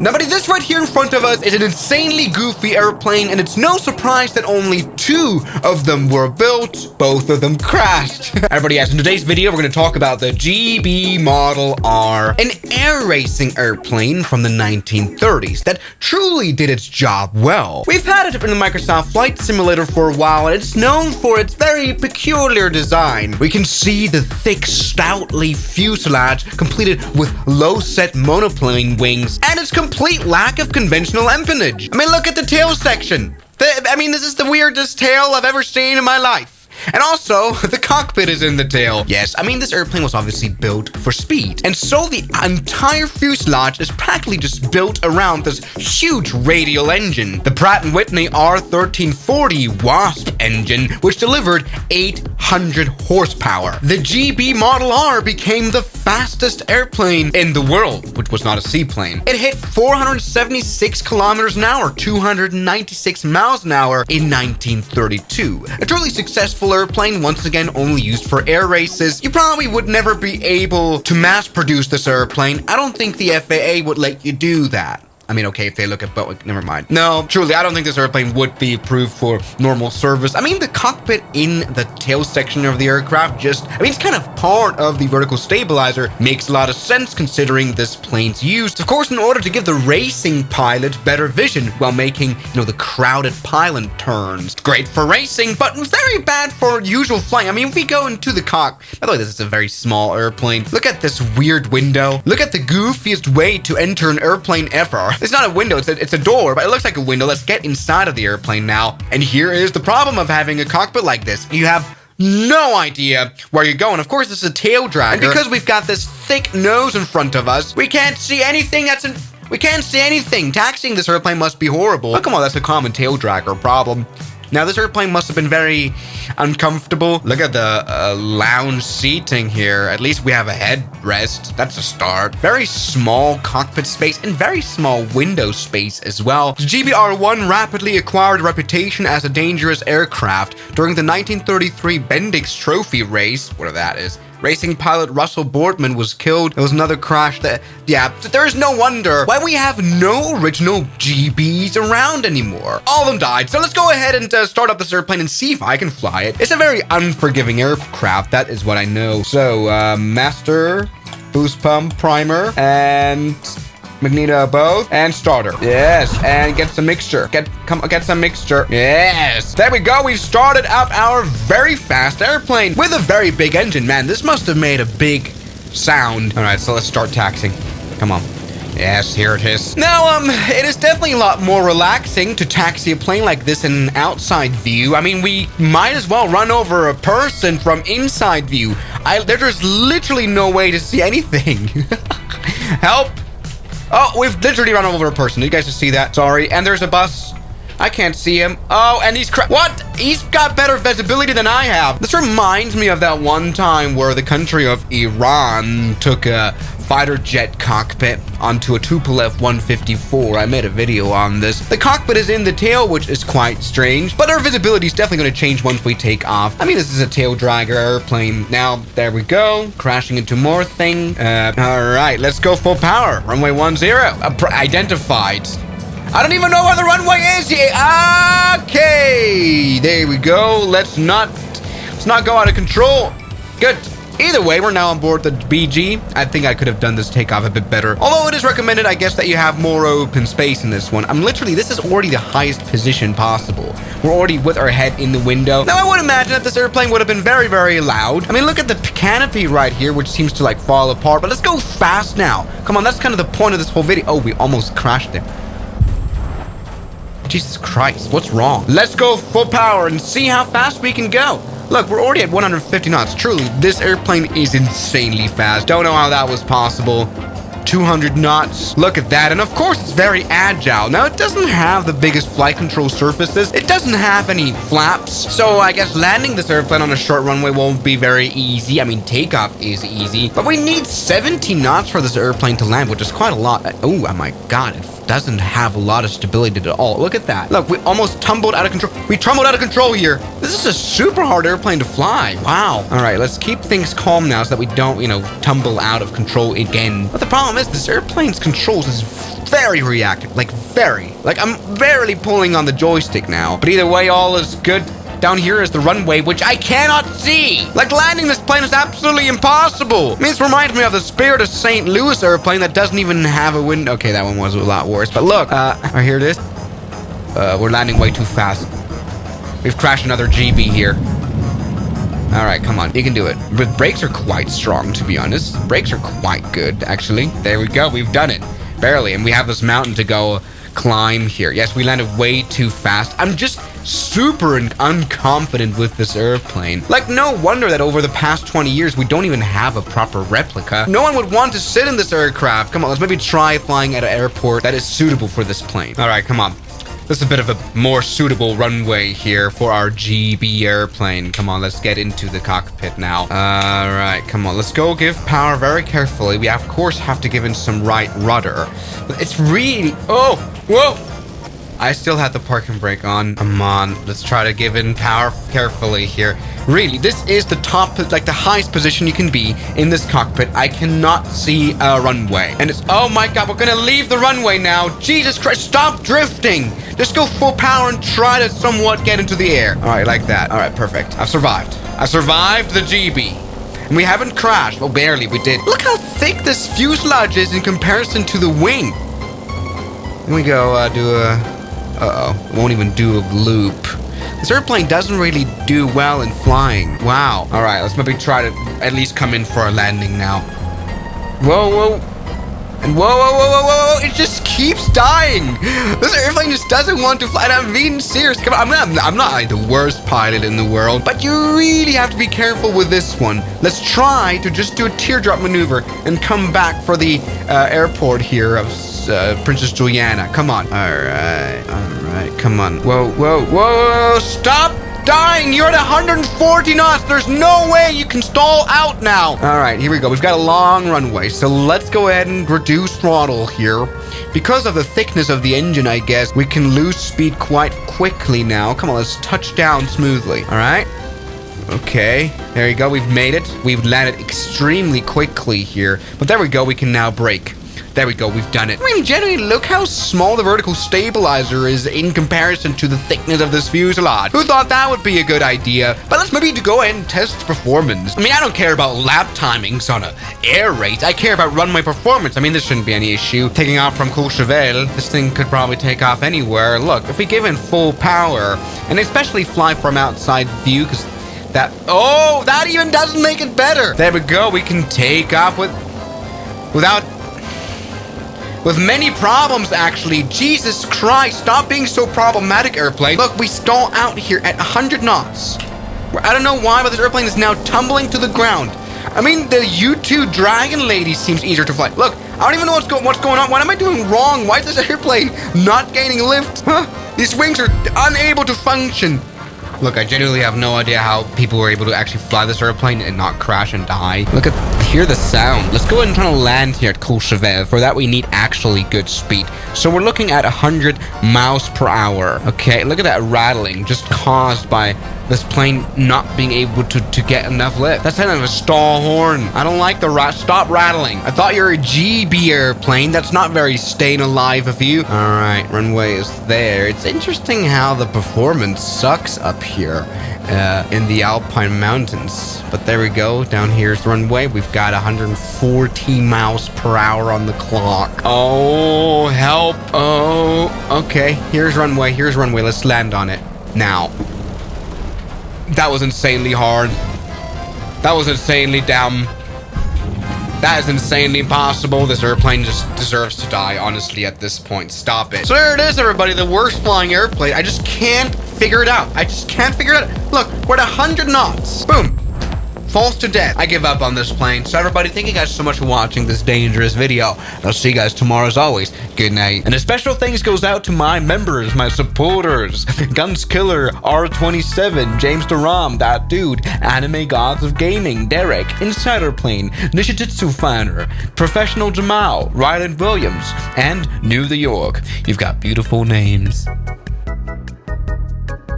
Now, buddy, this right here in front of us is an insanely goofy airplane, and it's no surprise that only 2 of them were built. Both of them crashed. Everybody, yes, in today's video, we're going to talk about the GeeBee Model R, an air racing airplane from the 1930s that truly did its job well. We've had it in the Microsoft Flight Simulator for a while, and it's known for its very peculiar design. We can see the thick, stoutly fuselage completed with low-set monoplane wings, and its complete lack of conventional empennage. I mean, look at the tail section. This is the weirdest tail I've ever seen in my life. And also, the cockpit is in the tail. Yes, this airplane was obviously built for speed. And so the entire fuselage is practically just built around this huge radial engine. The Pratt & Whitney R1340 WASP engine, which delivered 800 horsepower. The GeeBee Model R became the fastest airplane in the world, which was not a seaplane. It hit 476 kilometers an hour, 296 miles an hour in 1932. A truly successful airplane, once again only used for air races. You probably would never be able to mass produce this airplane. I don't think the FAA would let you do that. Okay, if they look at Boeing, never mind. No, truly, I don't think this airplane would be approved for normal service. The cockpit in the tail section of the aircraft it's kind of part of the vertical stabilizer. Makes a lot of sense considering this plane's used, of course, in order to give the racing pilot better vision while making, the crowded pilot turns. Great for racing, but very bad for usual flying. If we go into the cockpit, by the way, this is a very small airplane. Look at this weird window. Look at the goofiest way to enter an airplane ever. It's not a window, it's a door, but it looks like a window. Let's get inside of the airplane now. And here is the problem of having a cockpit like this. You have no idea where you're going. Of course, this is a tail dragger. And because we've got this thick nose in front of us, we can't see anything we can't see anything. Taxiing this airplane must be horrible. Oh, come on, that's a common tail dragger problem. Now, this airplane must have been very uncomfortable. Look at the lounge seating here. At least we have a headrest. That's a start. Very small cockpit space and very small window space as well. The GeeBee R1 rapidly acquired a reputation as a dangerous aircraft. During the 1933 Bendix Trophy race, whatever that is, racing pilot Russell Boardman was killed. There was another crash there is no wonder why we have no original GeeBees around anymore. All of them died. So let's go ahead and start up this airplane and see if I can fly it. It's a very unforgiving aircraft. That is what I know. So, master, boost pump, primer, and magneto both, and starter. Yes, and get some mixture. Get some mixture. Yes, there we go. We've started up our very fast airplane with a very big engine. Man, this must have made a big sound. All right, so let's start taxiing. Come on. Yes, here it is. Now, it is definitely a lot more relaxing to taxi a plane like this in an outside view. We might as well run over a person from inside view. There's literally no way to see anything. Help. Oh, we've literally run over a person. Did you guys just see that? Sorry. And there's a bus. I can't see him. Oh, and what? He's got better visibility than I have. This reminds me of that one time where the country of Iran took a fighter jet cockpit onto a Tupolev 154. I made a video on this. The cockpit is in the tail, which is quite strange, but our visibility is definitely going to change once we take off. This is a tail dragger airplane. Now, there we go. Crashing into more thing. All right, let's go full power. Runway 10. Identified. I don't even know where the runway is yet. Okay, there we go. Let's not go out of control. Good. Either way, we're now on board the BG. I think I could have done this takeoff a bit better. Although it is recommended, I guess, that you have more open space in this one. This is already the highest position possible. We're already with our head in the window. Now, I would imagine that this airplane would have been very, very loud. Look at the canopy right here, which seems to fall apart. But let's go fast now. Come on, that's kind of the point of this whole video. Oh, we almost crashed there. Jesus Christ, what's wrong? Let's go full power and see how fast we can go. Look, we're already at 150 knots. Truly, this airplane is insanely fast. Don't know how that was possible. 200 knots. Look at that. And of course, it's very agile. Now, it doesn't have the biggest flight control surfaces. It doesn't have any flaps. So I guess landing this airplane on a short runway won't be very easy. Takeoff is easy. But we need 70 knots for this airplane to land, which is quite a lot. Oh my God. It doesn't have a lot of stability at all. Look at that. Look, we almost tumbled out of control. We tumbled out of control here. This is a super hard airplane to fly. Wow. All right, let's keep things calm now so that we don't, tumble out of control again. But the problem is this airplane's controls is very reactive, like very. Like I'm barely pulling on the joystick now. But either way, all is good. Down here is the runway, which I cannot see. Like landing this plane is absolutely impossible. I mean, this reminds me of the Spirit of St. Louis airplane that doesn't even have a window. Okay, that one was a lot worse. But look, here it is. We're landing way too fast. We've crashed another GeeBee here. All right, come on. You can do it. But brakes are quite strong, to be honest. Brakes are quite good, actually. There we go. We've done it. Barely. And we have this mountain to go climb here. Yes, we landed way too fast. I'm just super unconfident with this airplane. Like, no wonder that over the past 20 years, we don't even have a proper replica. No one would want to sit in this aircraft. Come on, let's maybe try flying at an airport that is suitable for this plane. All right, come on. This is a bit of a more suitable runway here for our GeeBee airplane. Come on, let's get into the cockpit now. All right, come on. Let's go give power very carefully. We, of course, have to give in some right rudder. But it's really... Oh, whoa. I still had the parking brake on. Come on, let's try to give in power carefully here. Really, this is the top, like the highest position you can be in this cockpit. I cannot see a runway. And it's, oh my God, we're gonna leave the runway now. Jesus Christ, stop drifting. Just go full power and try to somewhat get into the air. All right, like that. All right, perfect. I've survived. I survived the GeeBee. And we haven't crashed. Well, barely, we did. Look how thick this fuselage is in comparison to the wing. Let me go do a... Uh-oh, won't even do a loop. This airplane doesn't really do well in flying. Wow. All right, let's maybe try to at least come in for a landing now. Whoa, whoa. And whoa, whoa, whoa, whoa, whoa. It just keeps dying. This airplane just doesn't want to fly. And I'm being serious. Come on, I'm not like the worst pilot in the world, but you really have to be careful with this one. Let's try to just do a teardrop maneuver and come back for the airport here of Princess Juliana. Come on. All right, come on. Whoa, whoa, whoa, stop dying. You're at 140 knots. There's no way you can stall out now. All right, here we go. We've got a long runway, so let's go ahead and reduce throttle here. Because of the thickness of the engine, I guess, we can lose speed quite quickly now. Come on, let's touch down smoothly. All right. Okay, there you go. We've made it. We've landed extremely quickly here. But there we go. We can now brake. There we go, we've done it. I mean, generally, look how small the vertical stabilizer is in comparison to the thickness of this fuselage. Who thought that would be a good idea? But let's maybe go ahead and test performance. I mean, I don't care about lap timings on a air race. I care about runway performance. I mean, this shouldn't be any issue. Taking off from Courchevel, this thing could probably take off anywhere. Look, if we give in full power, and especially fly from outside view, because that... Oh, that even doesn't make it better. There we go. We can take off with many problems, actually. Jesus Christ, stop being so problematic, airplane. Look, we stall out here at 100 knots. I don't know why, but this airplane is now tumbling to the ground. I mean, the U2 Dragon Lady seems easier to fly. Look, I don't even know what's going on. What am I doing wrong? Why is this airplane not gaining lift? Huh? These wings are unable to function. Look, I genuinely have no idea how people were able to actually fly this airplane and not crash and die. Hear the sound. Let's go ahead and try to land here at Courchevel. For that, we need actually good speed. So we're looking at 100 miles per hour. Okay, look at that rattling just caused by this plane not being able to get enough lift. That's kind of a stall horn. I don't like the stop rattling. I thought you were a GeeBee airplane. That's not very staying alive of you. All right, runway is there. It's interesting how the performance sucks up here in the Alpine Mountains. But there we go. Down here's the runway. We've got 140 miles per hour on the clock. Oh, help. Oh, okay. Here's runway. Here's runway. Let's land on it now. That was insanely hard. That was insanely dumb. That is insanely impossible. This airplane just deserves to die, honestly, at this point. Stop it. So there it is, everybody. The worst flying airplane. I just can't figure it out. I just can't figure it out. Look, we're at 100 knots. Boom. Falls to death. I give up on this plane. So everybody, thank you guys so much for watching this dangerous video. I'll see you guys tomorrow as always. Good night. And a special thanks goes out to my members, my supporters. Guns Killer, R27, James Duram, That Dude, Anime Gods of Gaming, Derek, Insider Plane, Nishijitsu Finder, Professional Jamal, Ryland Williams, and New the York. You've got beautiful names.